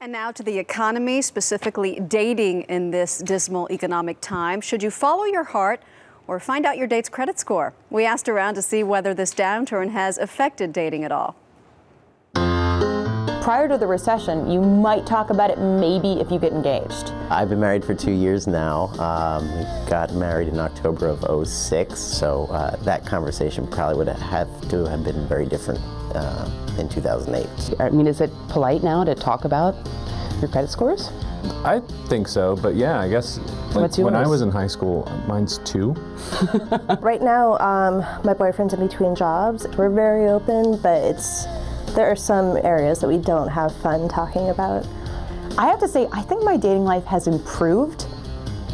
And now to the economy, specifically dating in this dismal economic time. Should you follow your heart or find out your date's credit score? We asked around to see whether this downturn has affected dating at all. Prior to the recession, you might talk about it maybe if you get engaged. I've been married for 2 years now. We got married in October of '06, so that conversation probably would have to have been very different in 2008. I mean, is it polite now to talk about your credit scores? I think so, but yeah, I guess like when I was in high school, mine's 2. Right now, my boyfriend's in between jobs. We're very open, but there are some areas that we don't have fun talking about. I have to say, I think my dating life has improved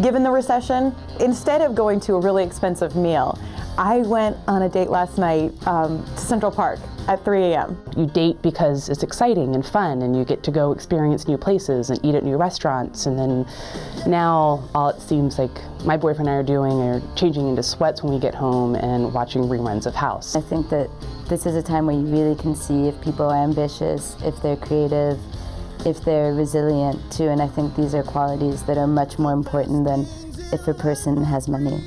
given the recession. Instead of going to a really expensive meal, I went on a date last night to Central Park at 3 a.m. You date because it's exciting and fun, and you get to go experience new places and eat at new restaurants. And then now all it seems like my boyfriend and I are doing are changing into sweats when we get home and watching reruns of House. I think that this is a time where you really can see if people are ambitious, if they're creative, if they're resilient too. And I think these are qualities that are much more important than if a person has money.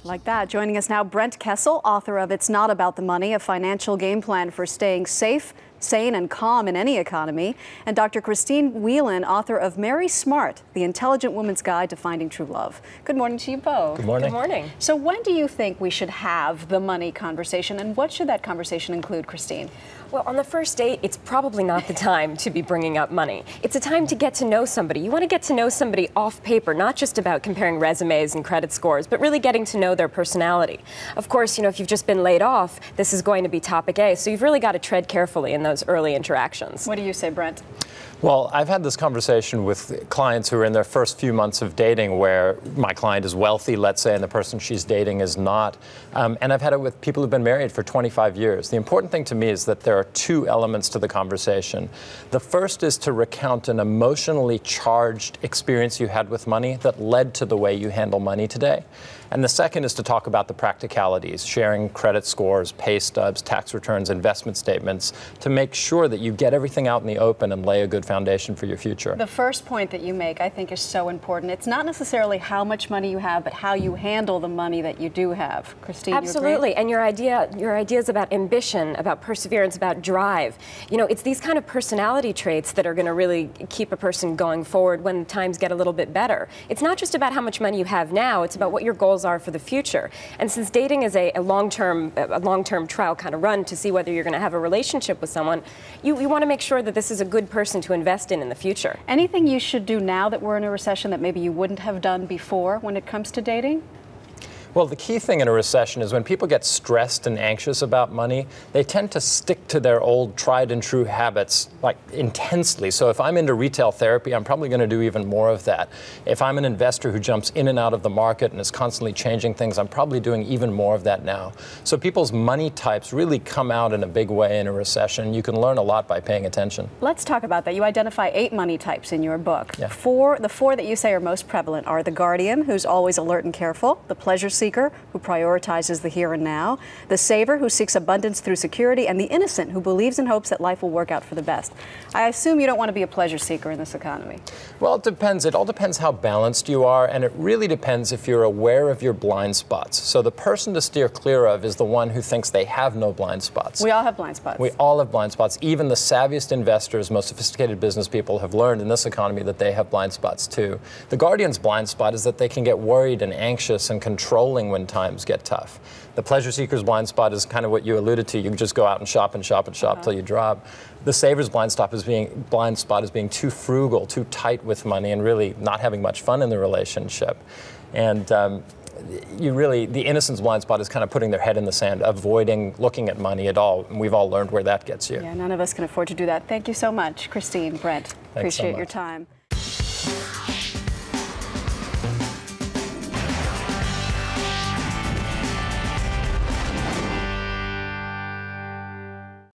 Like that. Joining us now, Brent Kessel, author of It's Not About the Money, a financial game plan for staying safe, sane, and calm in any economy. And Dr. Christine Whelan, author of Marry Smart, The Intelligent Woman's Guide to Finding True Love. Good morning to you both. Good morning. Good morning. So when do you think we should have the money conversation, and what should that conversation include, Christine? Well, on the first date, it's probably not the time to be bringing up money. It's a time to get to know somebody. You want to get to know somebody off paper, not just about comparing resumes and credit scores, but really getting to know their personality. Of course, you know, if you've just been laid off, this is going to be topic A, so you've really got to tread carefully in those early interactions. What do you say, Brent? Well, I've had this conversation with clients who are in their first few months of dating where my client is wealthy, let's say, and the person she's dating is not. And I've had it with people who've been married for 25 years. The important thing to me is that there are 2 elements to the conversation. The first is to recount an emotionally charged experience you had with money that led to the way you handle money today. And the second is to talk about the practicalities, sharing credit scores, pay stubs, tax returns, investment statements, to make sure that you get everything out in the open and lay a good foundation for your future. The first point that you make, I think, is so important. It's not necessarily how much money you have, but how you handle the money that you do have. Christine, absolutely. And your ideas about ambition, about perseverance, about drive. You know, it's these kind of personality traits that are going to really keep a person going forward when times get a little bit better. It's not just about how much money you have now, it's about what your goals are for the future. And since dating is a long-term trial kind of run to see whether you're going to have a relationship with someone, you want to make sure that this is a good person to invest in the future. Anything you should do now that we're in a recession that maybe you wouldn't have done before when it comes to dating? Well, the key thing in a recession is when people get stressed and anxious about money, they tend to stick to their old tried and true habits like intensely. So if I'm into retail therapy, I'm probably going to do even more of that. If I'm an investor who jumps in and out of the market and is constantly changing things, I'm probably doing even more of that now. So people's money types really come out in a big way in a recession. You can learn a lot by paying attention. Let's talk about that. You identify 8 money types in your book. Yeah. The four that you say are most prevalent are the guardian, who's always alert and careful, the pleasure seeker, who prioritizes the here and now, the saver, who seeks abundance through security, and the innocent, who believes and hopes that life will work out for the best. I assume you don't want to be a pleasure seeker in this economy. Well, it depends. It all depends how balanced you are, and it really depends if you're aware of your blind spots. So the person to steer clear of is the one who thinks they have no blind spots. We all have blind spots. We all have blind spots. Even the savviest investors, most sophisticated business people have learned in this economy that they have blind spots too. The guardian's blind spot is that they can get worried and anxious and controlling when times get tough. The pleasure seeker's blind spot is kind of what you alluded to. You just go out and shop and shop and shop till you drop. The saver's blind spot is being too frugal, too tight with money, and really not having much fun in the relationship. And the innocent's blind spot is kind of putting their head in the sand, avoiding looking at money at all. And we've all learned where that gets you. Yeah, none of us can afford to do that. Thank you so much, Christine, Brent. Thanks so Appreciate much. your time.